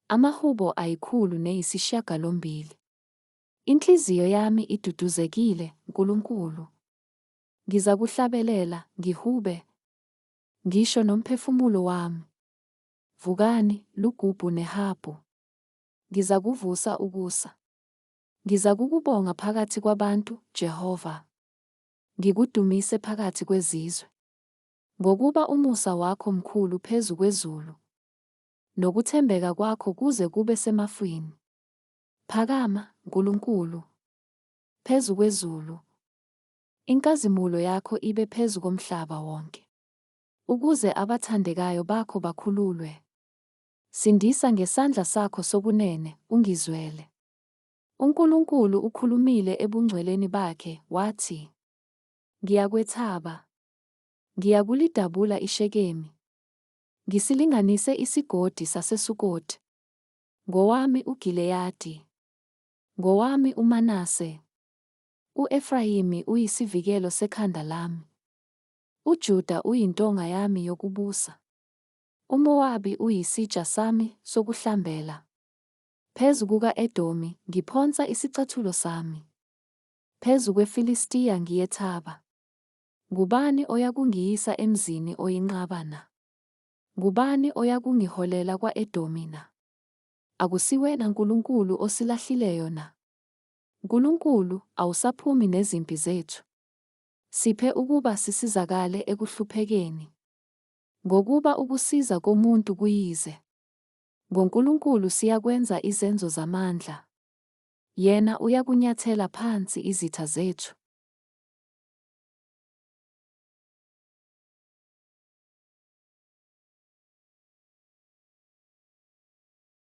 Amahubo 108. Inhliziyo yami iduduzekile, Nkulunkulu. Ngizakuhlabelela, ngihube, ngisho nomphefumulo wami. Vukani, lugubhu nehabhu. Ngizakuvusa ukusa. Ngizakukubonga phakathi kwabantu, Jehova. Ngikudumise phakathi kwezizwe. Ngokuba umusa wakho mkhulu phezu kwezulu, nokuthembeka kwakho kuze kube semafini. Phakama, Nkulunkulu, phezu kwezulu. Inkazimulo yakho ibe phezu komhlaba wonke, ukuze abathandekayo bakho bakhululwe. Sindisa ngesandla sakho sokunene, ungizwele. UNkulunkulu ukhulumile ebungcweleni bakhe, wathi, Ngiyakwethaba. Ngiyakulidabula iShekemi. Ngisilinganise isigodi saseSukoti. Ngowami uGileyadi. Ngowami uManase. U-Efrayimi uyisivikelo sekhanda lami. UJuda uyintonga yami yokubusa. UMowabi uyisitsha sami sokuhlambela. Phezu kuka-Edomi ngiphonsa isicathulo sami. Phezu kweFilistiya ngiyethaba. Ngubani oyakungiyisa emzini oyinqaba na? Ngubani oyakungiholela kwa-Edomi na? Akusiwena Nkulunkulu osilahlileyo na? Nkulunkulu, awusaphumi nezimpi zethu. Siphe ukuba sisizakale ekuhluphekeni. Ngokuba ukusiza komuntu kuyize. NgoNkulunkulu siyakwenza izenzo zamandla. Yena uyakunyathela phansi izitha zethu.